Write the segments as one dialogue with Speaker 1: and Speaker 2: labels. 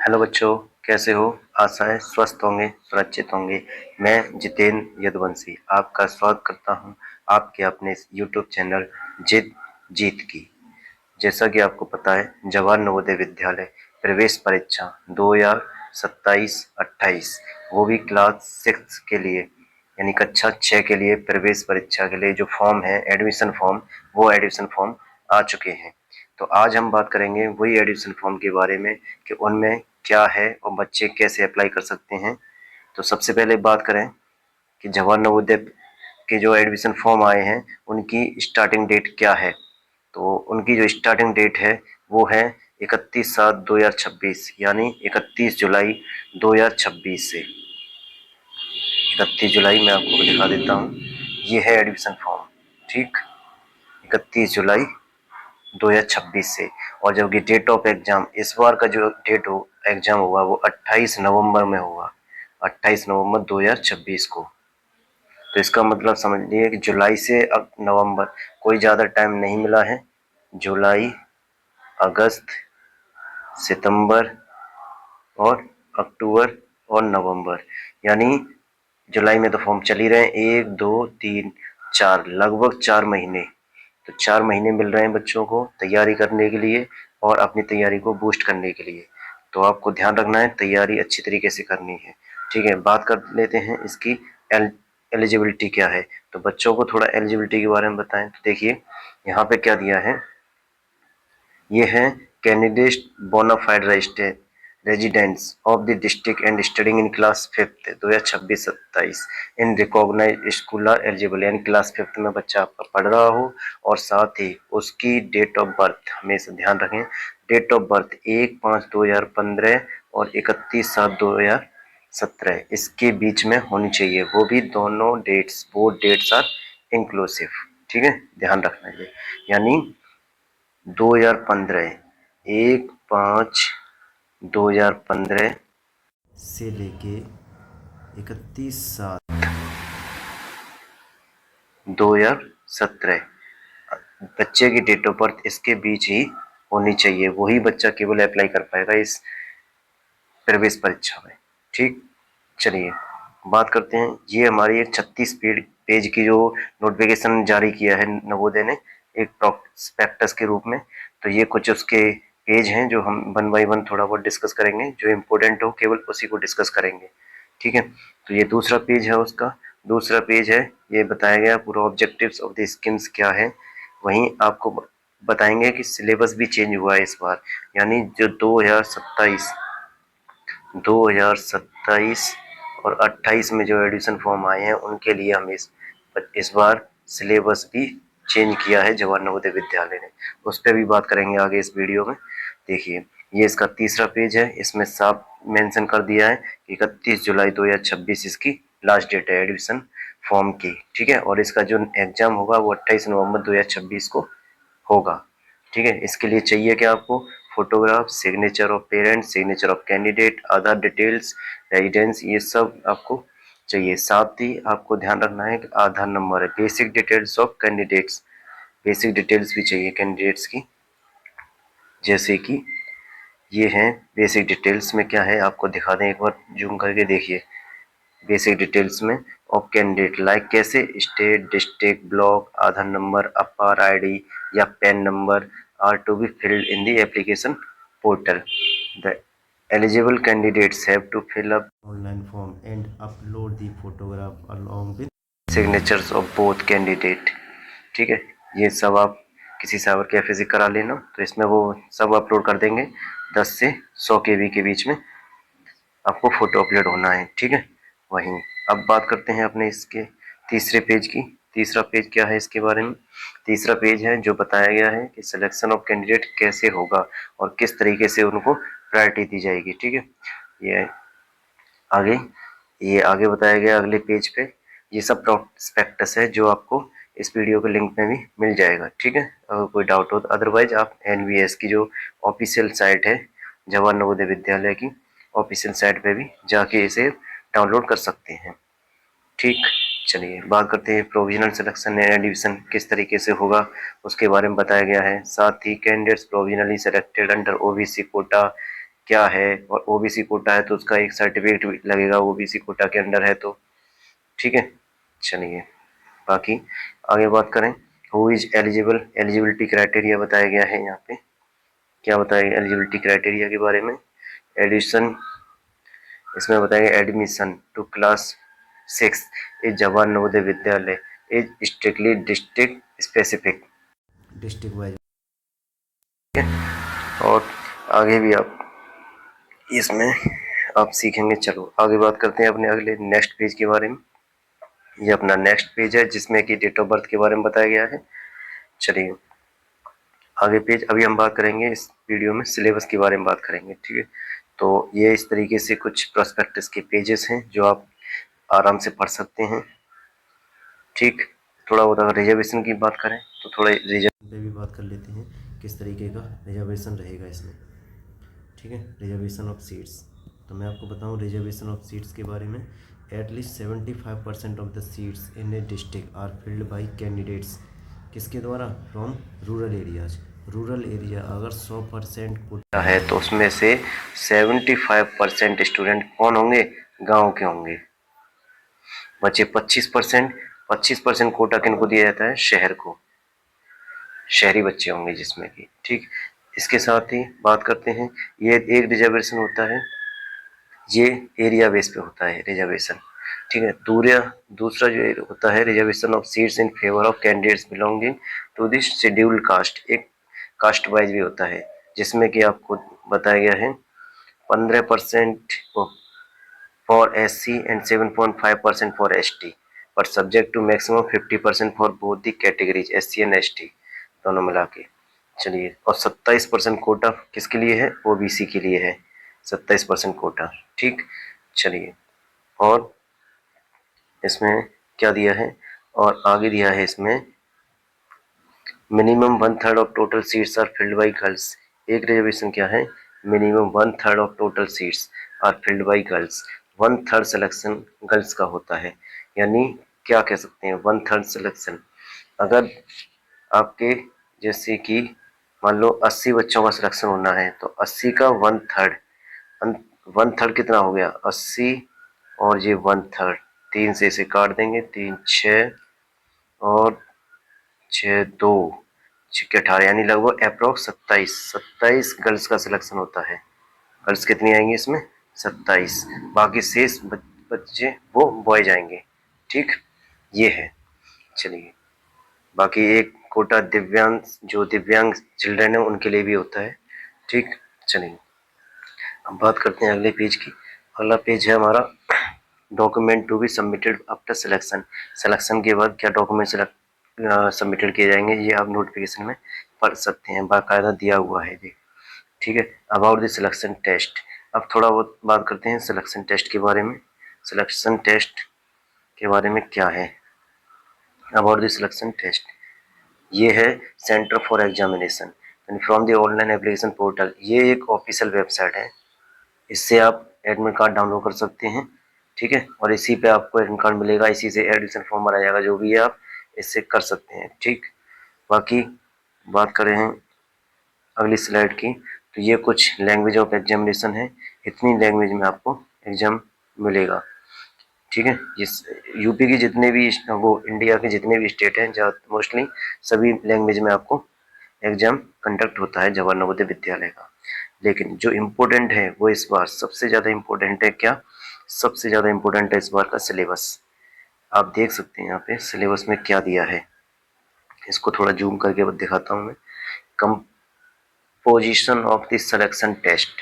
Speaker 1: Hello बच्चों, कैसे हो? आशा है स्वस्थ होंगे, सुरक्षित होंगे। मैं जितेंद्र यदुवंशी आपका स्वागत करता हूं आपके अपने यूट्यूब चैनल जिद जीत की। जैसा कि आपको पता है, जवाहर नवोदय विद्यालय प्रवेश परीक्षा 2027-28 वो भी क्लास 6 के लिए यानी कक्षा 6 के लिए प्रवेश परीक्षा के लिए जो फॉर्म है एडमिशन फॉर्म, वो एडमिशन फॉर्म आ चुके हैं। तो आज हम बात करेंगे वही एडमिशन फॉर्म के बारे में कि उनमें क्या है और बच्चे कैसे अप्लाई कर सकते हैं। तो सबसे पहले बात करें कि जवाहर नवोदय के जो एडमिशन फॉर्म आए हैं उनकी स्टार्टिंग डेट क्या है। तो उनकी जो स्टार्टिंग डेट है वो है 31/7/2026 यानी 31 जुलाई 2026 से। 31 जुलाई मैं आपको दिखा देता हूँ, ये है एडमिशन फॉर्म। ठीक, 31 जुलाई 2026 से। और जबकि डेट ऑफ एग्जाम इस बार का जो डेट हो एग्जाम होगा वो 28 नवंबर में होगा, 28 नवंबर 2026 को। तो इसका मतलब समझ लीजिए कि जुलाई से अब नवंबर कोई ज़्यादा टाइम नहीं मिला है। जुलाई, अगस्त, सितंबर और अक्टूबर और नवंबर, यानी जुलाई में तो फॉर्म चल ही रहे हैं, 1 2 3 4 लगभग 4 महीने। तो 4 महीने मिल रहे हैं बच्चों को तैयारी करने के लिए और अपनी तैयारी को बूस्ट करने के लिए। तो आपको ध्यान रखना है, तैयारी अच्छी तरीके से करनी है। ठीक है, बात कर लेते हैं इसकी एलिजिबिलिटी क्या है। तो बच्चों को थोड़ा एलिजिबिलिटी के बारे में बताएं। तो देखिए यहाँ पे क्या दिया है, ये है candidate bonafide residents of the district and studying in class 5th 2026-27 in recognised school are eligible, यानी क्लास 5th में बच्चा आपका पढ़ रहा हो और साथ ही उसकी डेट ऑफ बर्थ हमेशा ध्यान रखें, डेट ऑफ बर्थ 1/5/2015 और 31/7/2017 इसके बीच में होनी चाहिए। वो भी दोनों डेट्स, वो डेट्स आर इंक्लूसिव। ठीक है, ध्यान रखना ये, यानी 2015, 1/5/2015 से लेके 31/7/2017 बच्चे की डेट ऑफ बर्थ इसके बीच ही होनी चाहिए। वही बच्चा केवल अप्लाई कर पाएगा इस प्रवेश परीक्षा में। ठीक, चलिए बात करते हैं। ये हमारी एक 36 पेज की जो नोटिफिकेशन जारी किया है नवोदय ने एक प्रॉस्पेक्टस के रूप में। तो ये कुछ उसके पेज हैं जो हम वन बाय वन थोड़ा बहुत डिस्कस करेंगे, जो इम्पोर्टेंट हो केवल उसी को डिस्कस करेंगे। ठीक है, तो ये दूसरा पेज है उसका। दूसरा पेज है, ये बताया गया पूरा ऑब्जेक्टिव्स ऑफ द स्कीम्स क्या है। वहीं आपको बताएंगे कि सिलेबस भी चेंज हुआ है इस बार, यानी जो 2027 और 28 में जो एडमिशन फॉर्म आए हैं उनके लिए हम इस बार सिलेबस भी चेंज किया है जवाहर नवोदय विद्यालय ने। उस पर भी बात करेंगे आगे इस वीडियो में। देखिए ये इसका तीसरा पेज है, इसमें साफ मेंशन कर दिया है कि 31 जुलाई 2026 इसकी लास्ट डेट है एडमिशन फॉर्म की। ठीक है, और इसका जो एग्जाम होगा वो 28 नवंबर 2026 को होगा। ठीक है, इसके लिए चाहिए क्या आपको, photograph, signature of parents, signature of candidate, Aadhaar details, residence, ये सब आपको चाहिए। साथ ही आपको ध्यान रखना है कि आधार नंबर है, basic details of candidates, basic details भी चाहिए कैंडिडेट्स की। जैसे कि ये हैं बेसिक डिटेल्स में क्या है आपको दिखा दें, एक बार जूम करके देखिए। बेसिक डिटेल्स में ऑफ कैंडिडेट लाइक कैसे, state, district, block, Aadhaar number, APAAR ID या PAN number are to be filled in the application portal. The eligible candidates have to fill up online form and upload the photograph along with signatures of both candidate। ठीक है, ये सब आप किसी cyber cafe से करा लेना, तो इसमें वो सब अपलोड कर देंगे। 10 से 100 KB के बीच में आपको फोटो अपलोड होना है। ठीक है, वहीं अब बात करते हैं अपने इसके तीसरे पेज की। तीसरा पेज क्या है इसके बारे में, तीसरा पेज है जो बताया गया है कि सिलेक्शन ऑफ कैंडिडेट कैसे होगा और किस तरीके से उनको प्रायोरिटी दी जाएगी। ठीक है, ये आगे ये आगे बताया गया अगले पेज पे। ये सब प्रोस्पेक्टस है जो आपको इस वीडियो के लिंक में भी मिल जाएगा। ठीक है, अगर कोई डाउट हो तो अदरवाइज आप एनवीएस की जो ऑफिशियल साइट है जवाहर नवोदय विद्यालय की ऑफिशियल साइट पे भी जाके इसे डाउनलोड कर सकते हैं। ठीक, चलिए बात करते हैं प्रोविजनल सिलेक्शन एंड एडमिशन किस तरीके से होगा उसके बारे में बताया गया है। साथ ही candidates provisionally selected under OBC quota क्या है, और ओबीसी कोटा है तो उसका एक सर्टिफिकेट भी लगेगा, ओबीसी कोटा के अंडर है तो। ठीक है, चलिए बाकी आगे बात करें। Who is eligible, eligibility criteria बताया गया है यहाँ पे। क्या बताया गया एलिजिबिलिटी क्राइटेरिया के बारे में? एडिशन, इसमें बताया गया admission to class 6 is Jawahar Navodaya Vidyalaya is strictly district specific, district wise. और आगे भी आप इसमें आप सीखेंगे। चलो आगे बात करते हैं अपने अगले नेक्स्ट पेज के बारे में। ये अपना नेक्स्ट पेज है जिसमें कि डेट ऑफ बर्थ के बारे में बताया गया है। चलिए आगे पेज, अभी हम बात करेंगे इस वीडियो में सिलेबस के बारे में बात करेंगे। ठीक है, तो ये इस तरीके से कुछ प्रोस्पेक्टस के पेजेस हैं जो आप आराम से पढ़ सकते हैं। ठीक, थोड़ा बहुत अगर रिजर्वेशन की बात करें तो थोड़ा रिजर्वेशन पे भी बात कर लेते हैं, किस तरीके का रिजर्वेशन रहेगा इसमें। ठीक है, रिजर्वेशन ऑफ सीट्स, तो मैं आपको बताऊं रिजर्वेशन ऑफ सीट्स के बारे में। At least 75% of the seats in a district are filled by candidates, किसके द्वारा? From rural areas. Rural area अगर 100% कोटा है तो उसमें से 75% स्टूडेंट कौन होंगे? गांव के होंगे। बचे 25%, 25% कोटा किनको दिया जाता है? शहर को, शहरी बच्चे होंगे जिसमें कि। ठीक, इसके साथ ही बात करते हैं, ये एक रिजर्वेशन होता है, ये एरिया बेस पे होता है रिजर्वेशन। ठीक है, दूसरा जो होता है reservation of seats in favour of candidates belonging to this scheduled caste, एक कास्ट वाइज भी होता है जिसमें कि आपको बताया गया है 15% for SC and 7.5% for ST, but subject to maximum 50% for both the categories SC and ST दोनों मिला के। चलिए, और 27% कोटा किसके लिए है? ओबीसी के लिए है 27% कोटा। ठीक, चलिए, और इसमें क्या दिया है, और आगे दिया है इसमें minimum 1/3 of total seats are filled by girls. एक रिजर्वेशन क्या है? Minimum 1/3 of total seats are filled by girls, 1/3 selection girls का होता है। यानी क्या कह सकते हैं 1/3 सिलेक्शन? अगर आपके जैसे कि मान लो 80 बच्चों का सिलेक्शन होना है तो 80 का 1/3, 1/3 कितना हो गया? 80 और ये 1/3, 3 से इसे काट देंगे, 3 6 और 6 2 6 18, यानी लगभग अप्रोक्स 27 गर्ल्स का सिलेक्शन होता है। गर्ल्स कितनी आएंगी इसमें? 27, बाकी शेष बच्चे वो बॉयज आएंगे। ठीक, ये है। चलिए, बाकी एक कोटा दिव्यांग, जो दिव्यांग चिल्ड्रन है उनके लिए भी होता है। ठीक, चलिए अब बात करते हैं अगले पेज की। अगला पेज है हमारा document to be submitted after selection. Selection के बाद क्या डॉक्यूमेंट सबमिटेड किए जाएंगे, ये आप नोटिफिकेशन में पढ़ सकते हैं, बाकायदा दिया हुआ है ये। ठीक है, अबाउट द सिलेक्शन टेस्ट, अब थोड़ा बहुत बात करते हैं सिलेक्शन टेस्ट के बारे में। सिलेक्शन टेस्ट के बारे में क्या है? अबाउट द सिलेक्शन टेस्ट, ये है centre for examination and from the online application portal, ये एक ऑफिशियल वेबसाइट है, इससे आप एडमिट कार्ड डाउनलोड कर सकते हैं। ठीक है, और इसी पे आपको एडमिट कार्ड मिलेगा, इसी से एडमिशन फॉर्म भरा जाएगा, जो भी है आप इससे कर सकते हैं। ठीक, बाकी बात करें हैं अगली स्लाइड की, तो ये कुछ लैंग्वेज ऑफ एग्जामिनेशन है, इतनी लैंग्वेज में आपको एग्जाम मिलेगा। ठीक है, इस यूपी की जितने भी वो इंडिया के जितने भी स्टेट हैं मोस्टली सभी लैंग्वेज में आपको एग्जाम कंडक्ट होता है जवाहर नवोदय विद्यालय का। लेकिन जो इम्पोर्टेंट है वो इस बार सबसे ज़्यादा इम्पोर्टेंट है, क्या? सबसे ज़्यादा इम्पोर्टेंट है इस बार का सिलेबस। आप देख सकते हैं यहाँ पे सिलेबस में क्या दिया है, इसको थोड़ा जूम करके दिखाता हूँ मैं। Composition of the selection test,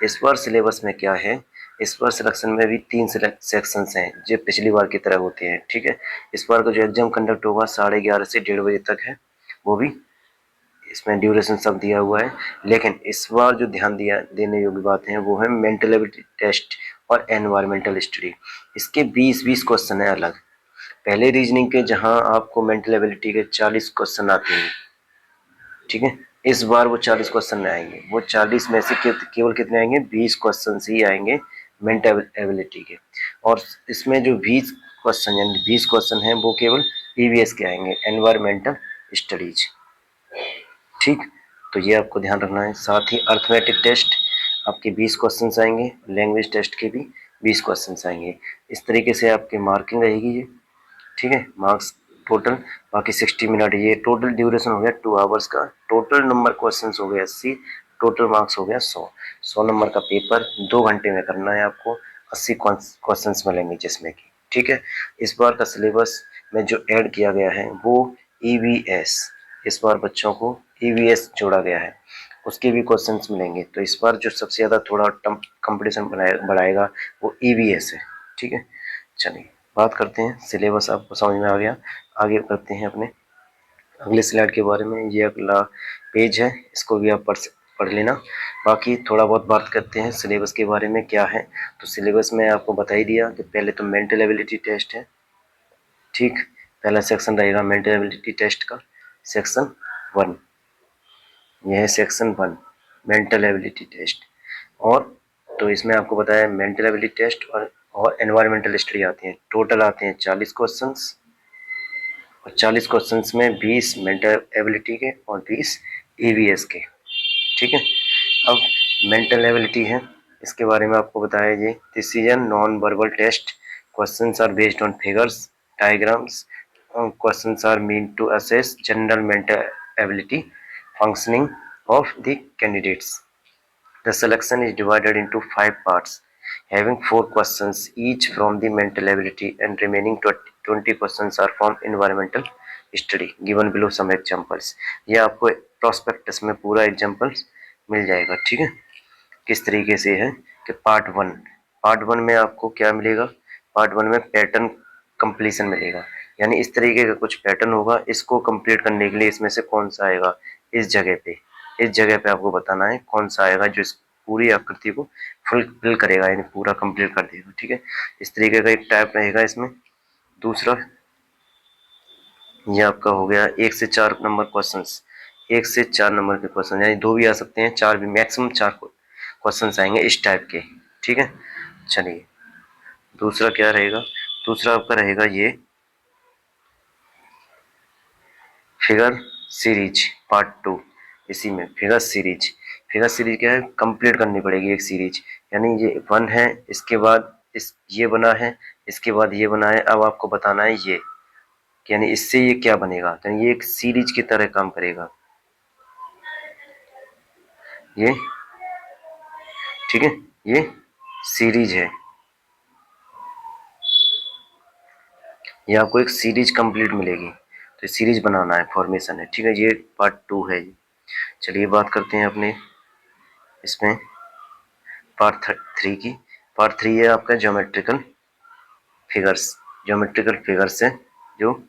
Speaker 1: इस बार सिलेबस में क्या है, इस बार सिलेक्शन में भी 3 सेक्शंस हैं जो पिछली बार की तरह होते हैं। ठीक है, इस बार का जो एग्जाम कंडक्ट होगा 11:30 से 1:30 बजे तक है, वो भी इसमें ड्यूरेशन सब दिया हुआ है। लेकिन इस बार जो ध्यान दिया देने योग्य बात है वो है मेंटल एबिलिटी टेस्ट और एनवायरमेंटल स्टडी, इसके 20-20 क्वेश्चन है अलग। पहले रीजनिंग के जहां आपको मेंटल एबिलिटी के 40 क्वेश्चन आते हैं, ठीक है, इस बार वो 40 क्वेश्चन नहीं आएंगे, वो 40 में से केवल कितने आएंगे? 20 क्वेश्चन ही आएंगे मेंटल एबिलिटी के। और इसमें जो 20 क्वेश्चन यानी 20 क्वेश्चन हैं वो केवल ईवीएस के आएंगे, एनवायरमेंटल स्टडीज। ठीक, तो ये आपको ध्यान रखना है। साथ ही अर्थमेटिक टेस्ट, आपके 20 क्वेश्चंस आएंगे, लैंग्वेज टेस्ट के भी 20 क्वेश्चंस आएंगे। इस तरीके से आपकी मार्किंग रहेगी ये, ठीक है, मार्क्स टोटल। बाकी 60 मिनट, ये टोटल ड्यूरेशन हो गया 2 आवर्स का, टोटल नंबर क्वेश्चंस हो गया 80, टोटल मार्क्स हो गया 100 नंबर का पेपर 2 घंटे में करना है आपको, 80 क्वेश्चंस मिलेंगे जिसमें कि, ठीक है। इस बार का सिलेबस में जो ऐड किया गया है वो ईवीएस, इस बार बच्चों को ईवीएस जोड़ा गया है, उसके भी क्वेश्चंस मिलेंगे। तो इस बार जो सबसे ज़्यादा थोड़ा कंपटीशन बढ़ाएगा वो ईवीएस है, ठीक है। चलिए बात करते हैं, सिलेबस आपको समझ में आ गया, आगे करते हैं अपने अगले स्लाइड के बारे में। ये अगला पेज है, इसको भी आप पढ़ लेना। बाकी थोड़ा बहुत बात करते हैं सिलेबस के बारे में क्या है। तो सिलेबस में आपको बता ही दिया कि पहले तो मेंटल एबिलिटी टेस्ट है, ठीक। पहला सेक्शन रहेगा मेंटल एबिलिटी टेस्ट का, सेक्शन 1, यह है सेक्शन 1 मेंटल एबिलिटी टेस्ट। और तो इसमें आपको बताया मेंटल एबिलिटी टेस्ट और एनवायरमेंटल स्टडी आती हैं, टोटल आते हैं 40 क्वेश्चंस, और 40 क्वेश्चंस में 20 मेंटल एबिलिटी के और 20 ईवीएस के, ठीक है। अब मेंटल एबिलिटी है, इसके बारे में आपको बताया ये, this is an non verbal test, questions are based on figures, diagrams, questions are mean to assess general mental ability functioning of the candidates. The selection is divided into 5 parts, having 4 questions each from the mental ability, and remaining 20 questions are from environmental study. Given below some examples. ये आपको prospectus में पूरा examples मिल जाएगा, ठीक है। किस तरीके से है कि पार्ट 1 में आपको क्या मिलेगा, पार्ट 1 में पैटर्न कंप्लीशन मिलेगा, यानी इस तरीके का कुछ पैटर्न होगा, इसको कंप्लीट करने के लिए इसमें से कौन सा आएगा, इस जगह पे आपको बताना है कौन सा आएगा जो इस पूरी आकृति को फुलफिल करेगा, यानी पूरा कंप्लीट कर देगा, ठीक है। इस तरीके का एक टाइप रहेगा इसमें। दूसरा ये आपका हो गया 1 से 4 नंबर क्वेश्चंस, 1 से 4 नंबर के क्वेश्चन, यानी 2 भी आ सकते हैं, 4 भी, मैक्सिमम 4 क्वेश्चंस आएंगे इस टाइप के, ठीक है। चलिए दूसरा क्या रहेगा, दूसरा आपका रहेगा ये फिगर सीरीज पार्ट 2। इसी में फिगर सीरीज क्या है, कंप्लीट करनी पड़ेगी एक सीरीज, यानी ये 1 है, इसके बाद इस ये बना है, इसके बाद ये बना है, अब आपको बताना है ये, यानी इससे ये क्या बनेगा, यानी ये एक सीरीज की तरह काम करेगा ये, ठीक है। ये सीरीज है, ये आपको एक सीरीज कंप्लीट मिलेगी, तो सीरीज बनाना है, फॉर्मेशन है, ठीक है। ये पार्ट 2 है। चलिए बात करते हैं अपने इसमें पार्ट 3 की। पार्ट 3 है आपका ज्योमेट्रिकल फिगर्स है, जो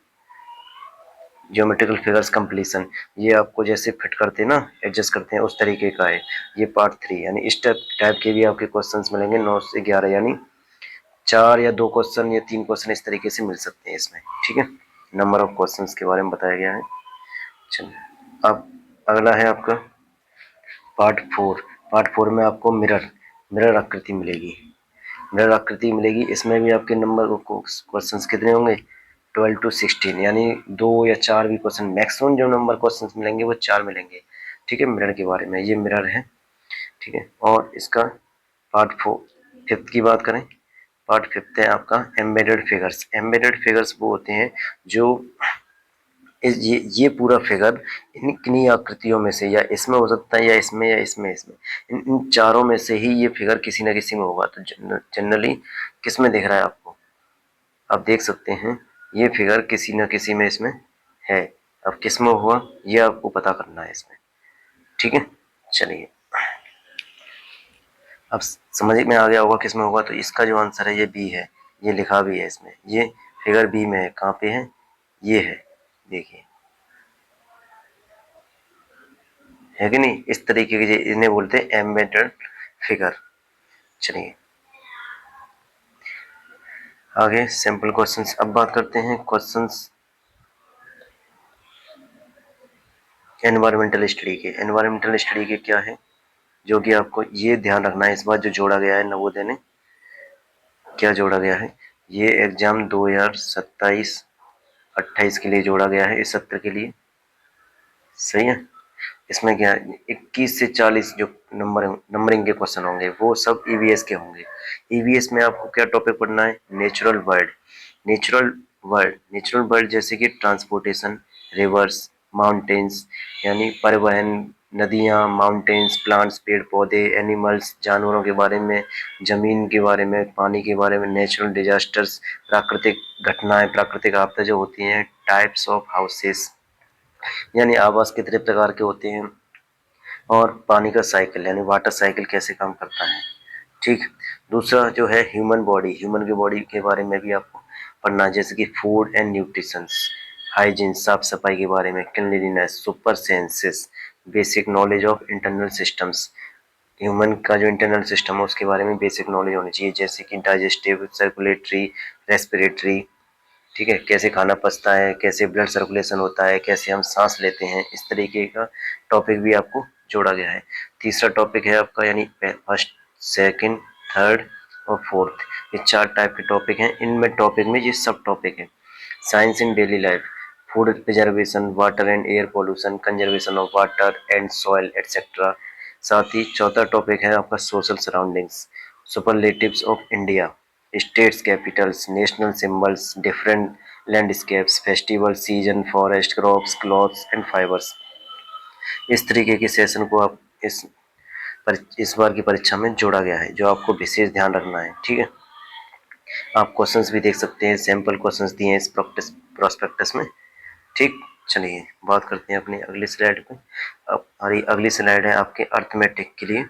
Speaker 1: ज्योमेट्रिकल फिगर्स कंप्लीशन, ये आपको जैसे फिट करते हैं ना, एडजस्ट करते हैं, उस तरीके का है ये पार्ट 3। यानी इस टाइप के भी आपके क्वेश्चंस मिलेंगे 9 से 11, यानी 4 या 2 क्वेश्चन या 3 क्वेश्चन इस तरीके से मिल सकते हैं इसमें, ठीक है। नंबर ऑफ क्वेश्चंस के बारे में बताया गया है। चलिए अब अगला है आपका पार्ट 4 में आपको मिरर आकृति मिलेगी, इसमें भी आपके नंबर क्वेश्चंस कितने होंगे, 12 to 16, यानी 2 या 4 भी क्वेश्चन, मैक्सिमम जो नंबर क्वेश्चंस मिलेंगे वो 4 मिलेंगे, ठीक है। मिरर के बारे में, ये मिरर है, ठीक है। और इसका पार्ट 5 की बात करें, पार्ट 5 है आपका एम्बेडेड फिगर्स वो होते हैं जो ये पूरा फिगर इन किन्हीं आकृतियों में से, या इसमें हो सकता है, या इसमें, या इसमें इन चारों में से ही ये फिगर किसी न किसी में होगा। तो जनरली किस में दिख रहा है आपको, आप देख सकते हैं ये फिगर किसी न किसी में इसमें है, अब किस में हुआ ये आपको पता करना है इसमें, ठीक है। चलिए अब समझ में आ गया होगा किस में होगा, तो इसका जो आंसर है ये बी है, ये लिखा भी है इसमें, ये फिगर बी में है। कहाँ पे है, ये है, देखिए, है कि नहीं। इस तरीके के इन्हें बोलते हैं एम्बेडेड फिगर। चलिए आगे सिंपल क्वेश्चंस, अब बात करते हैं क्वेश्चंस एनवायरमेंटल स्टडी के क्या है, जो कि आपको ये ध्यान रखना है इस बार जो जोड़ा गया है नवोदय ने, क्या जोड़ा गया है, ये एग्जाम 2027-28 के लिए जोड़ा गया है, इस सत्र के लिए, सही है। इसमें क्या 21 से 40 जो नंबरिंग के क्वेश्चन होंगे वो सब ईवीएस के होंगे। ईवीएस में आपको क्या टॉपिक पढ़ना है? Natural world. नेचुरल वर्ल्ड जैसे कि ट्रांसपोर्टेशन, रिवर्स, माउंटेन्स यानी परिवहन, नदियाँ, माउंटेन्स, प्लांट्स, पेड़ पौधे, एनिमल्स, जानवरों के बारे में, जमीन के बारे में, पानी के बारे में, नेचुरल डिजास्टर्स, प्राकृतिक घटनाएं, प्राकृतिक आपदा जो होती हैं, टाइप्स ऑफ हाउसेस यानी आवास कितने प्रकार के होते हैं, और पानी का साइकिल यानी वाटर साइकिल कैसे काम करता है। ठीक। दूसरा जो है ह्यूमन बॉडी, ह्यूमन की बॉडी के बारे में भी आपको पढ़ना है, जैसे कि फूड एंड न्यूट्रिशंस, हाइजीन साफ सफाई के बारे में, cleanliness, super senses, basic knowledge of internal systems, human का जो इंटरनल सिस्टम है उसके बारे में बेसिक नॉलेज होनी चाहिए, जैसे कि डाइजेस्टिव, सर्कुलेटरी, रेस्पिरेटरी। ठीक है, कैसे खाना पचता है, कैसे ब्लड सर्कुलेशन होता है, कैसे हम सांस लेते हैं, इस तरीके का टॉपिक भी आपको जोड़ा गया है। तीसरा टॉपिक है आपका यानी फर्स्ट, सेकंड, थर्ड और फोर्थ, ये 4 टाइप के टॉपिक हैं। इनमें टॉपिक में ये सब टॉपिक है। Science in daily life, food preservation, water and air pollution, conservation of water and soil etcetera. साथ ही चौथा टॉपिक है आपका social surroundings, superlatives of India, states Capitals, national symbols, different landscapes, festival, season, forest, crops, clothes and fibres. इस तरीके के session को आप इस बार की परीक्षा में जोड़ा गया है, जो आपको विशेष ध्यान रखना है। ठीक है, आप क्वेश्चंस भी देख सकते हैं, सैंपल क्वेश्चंस दिए हैं इस प्रोस्पेक्टस में। ठीक, चलिए बात करते हैं अपनी अगली स्लाइड पे। अब हमारी अगली स्लाइड है आपके अर्थमेटिक के लिए।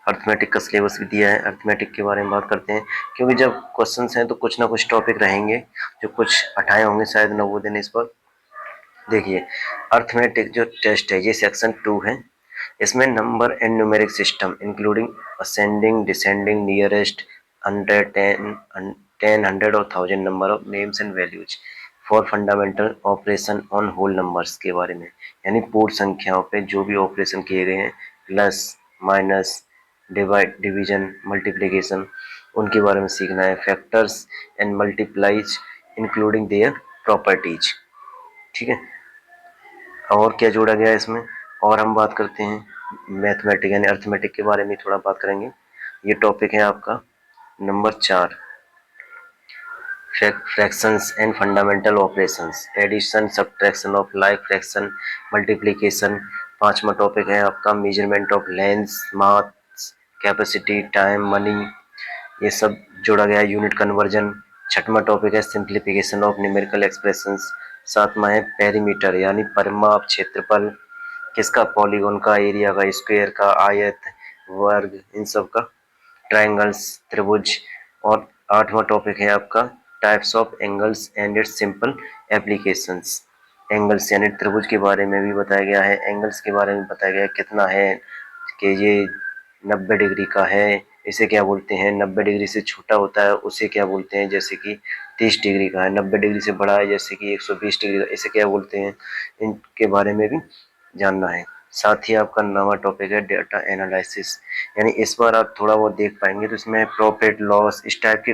Speaker 1: अर्थमेटिक का सिलेबस भी दिया है, अर्थमेटिक के बारे में बात करते हैं, क्योंकि जब क्वेश्चंस हैं तो कुछ ना कुछ टॉपिक रहेंगे जो कुछ हटाए होंगे शायद नवोदय ने इस पर। देखिए, अर्थमेटिक जो टेस्ट है ये सेक्शन 2 है। इसमें number and numeric system including ascending, descending, nearest, 100, 10, 100 और 1000 number of names and values for fundamental operation on whole numbers के बारे में, यानी पूर्ण संख्याओं पे जो भी ऑपरेशन किए गए हैं, plus, minus, divide, division, multiplication, उनके बारे में सीखना है। Factors and multiplies including their properties. ठीक है, और क्या जोड़ा गया है इसमें, और हम बात करते हैं मैथमेटिक यानी अर्थमेटिक के बारे में थोड़ा बात करेंगे। ये टॉपिक है आपका number 4, fractions and fundamental operations, addition, subtraction of like fraction, multiplication. 5वां टॉपिक है आपका measurement of length, mass, capacity, time, money, ये सब जोड़ा गया है। Unit conversion. 6वां टॉपिक है सिंप्लीफिकेशन ऑफ न्यूमेरिकल एक्सप्रेशंस। 7वां है पेरीमीटर यानी परिमाप, क्षेत्रफल किसका, पॉलीगॉन का, एरिया का, स्क्वायर का, आयत, वर्ग, इन सब का, ट्रायंगल्स, त्रिभुज। और 8वां टॉपिक है आपका types of angles and it's simple applications. Angles यानी त्रिभुज के बारे में भी बताया गया है, एंगल्स के बारे में बताया गया है कितना है, कि ये 90 डिग्री का है, इसे क्या बोलते हैं, 90 डिग्री से छोटा होता है उसे क्या बोलते हैं, जैसे कि 30 डिग्री का है, 90 डिग्री से बड़ा है जैसे कि 120 डिग्री का, इसे क्या बोलते हैं, इनके बारे में भी जानना है। साथ ही आपका नवा टॉपिक है डेटा एनालिसिस, यानी इस बार आप थोड़ा बहुत देख पाएंगे तो इसमें प्रॉफिट लॉस इस टाइप के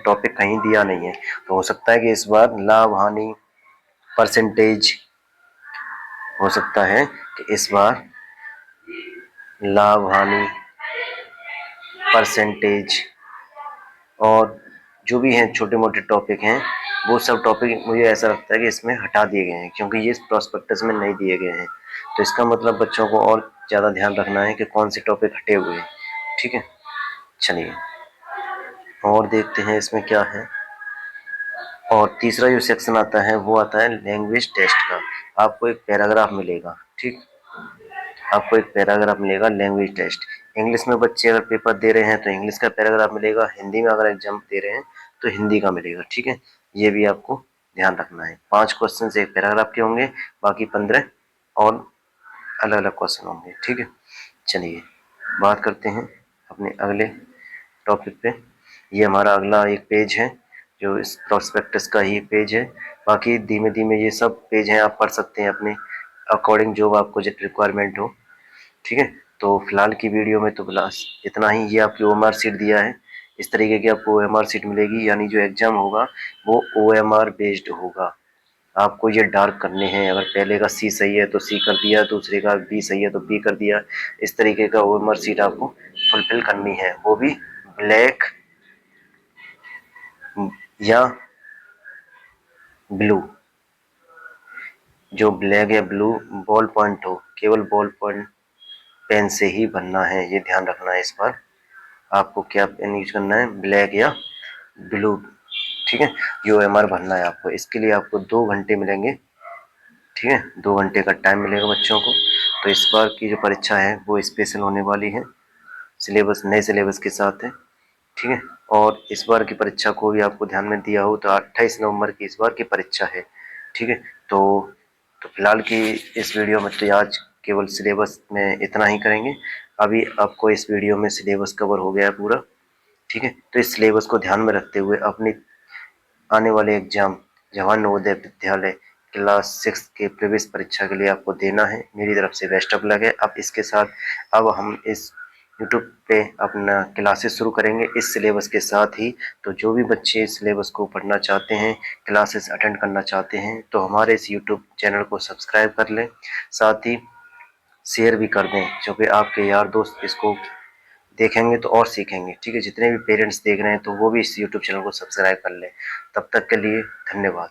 Speaker 1: टॉपिक कहीं दिया नहीं है, तो हो सकता है कि इस बार लाभ हानि, परसेंटेज, हो सकता है कि इस बार लाभ हानि, परसेंटेज और जो भी हैं छोटे मोटे टॉपिक हैं वो सब टॉपिक मुझे ऐसा लगता है कि इसमें हटा दिए गए हैं, क्योंकि ये प्रोस्पेक्टस में नहीं दिए गए हैं। तो इसका मतलब बच्चों को और ज़्यादा ध्यान रखना है कि कौन से टॉपिक हटे हुए हैं। ठीक है, चलिए और देखते हैं इसमें क्या है। और तीसरा जो सेक्शन आता है वो आता है लैंग्वेज टेस्ट का। आपको एक पैराग्राफ मिलेगा। ठीक, आपको एक पैराग्राफ मिलेगा लैंग्वेज टेस्ट। इंग्लिश में बच्चे अगर पेपर दे रहे हैं तो इंग्लिश का पैराग्राफ मिलेगा, हिंदी में अगर एग्जाम दे रहे हैं तो हिंदी का मिलेगा। ठीक है, ये भी आपको ध्यान रखना है। 5 क्वेश्चन एक पैराग्राफ के होंगे, बाकी 15 और अलग अलग क्वेश्चन होंगे। ठीक है, चलिए बात करते हैं अपने अगले टॉपिक पे। ये हमारा अगला एक पेज है जो इस प्रोस्पेक्टस का ही पेज है। बाकी धीमे धीमे ये सब पेज हैं आप पढ़ सकते हैं अपने अकॉर्डिंग जो आपको रिक्वायरमेंट हो। ठीक है, तो फिलहाल की वीडियो में तो बस इतना ही। ये आपकी ओएमआर शीट दिया है, इस तरीके की आपको ओएमआर शीट मिलेगी, यानी जो एग्जाम होगा वो ओएमआर बेस्ड होगा। आपको ये डार्क करने हैं। अगर पहले का सी सही है तो सी कर दिया, दूसरे का बी सही है तो बी कर दिया। इस तरीके का ओएमआर शीट आपको फुलफिल करनी है, वो भी ब्लैक या ब्लू। जो ब्लैक या ब्लू बॉल पॉइंट हो, केवल बॉल पॉइंट पेन से ही बनना है, ये ध्यान रखना है। इस बार आपको क्या पेन यूज करना है, ब्लैक या ब्लू। ठीक है, ये ओएमआर भरना है आपको। इसके लिए आपको 2 घंटे मिलेंगे। ठीक है, 2 घंटे का टाइम मिलेगा बच्चों को। तो इस बार की जो परीक्षा है वो स्पेशल होने वाली है, सिलेबस नए सिलेबस के साथ है। ठीक है, और इस बार की परीक्षा को भी आपको ध्यान में दिया हो तो 28 नवंबर की इस बार की परीक्षा है। ठीक है, तो फिलहाल की इस वीडियो में तो आज केवल सिलेबस में इतना ही करेंगे। अभी आपको इस वीडियो में सिलेबस कवर हो गया है पूरा। ठीक है, तो इस सिलेबस को ध्यान में रखते हुए अपनी आने वाले एग्जाम जवाहर नवोदय विद्यालय क्लास 6 के प्रवेश परीक्षा के लिए आपको देना है। मेरी तरफ से बेस्ट ऑफ लक है। अब इसके साथ अब हम इस यूट्यूब पे अपना क्लासेस शुरू करेंगे इस सिलेबस के साथ ही। तो जो भी बच्चे इस सिलेबस को पढ़ना चाहते हैं, क्लासेस अटेंड करना चाहते हैं, तो हमारे इस यूट्यूब चैनल को सब्सक्राइब कर लें, साथ ही शेयर भी कर दें, क्योंकि आपके यार दोस्त इसको देखेंगे तो और सीखेंगे। ठीक है, जितने भी पेरेंट्स देख रहे हैं तो वो भी इस यूट्यूब चैनल को सब्सक्राइब कर लें। तब तक के लिए धन्यवाद।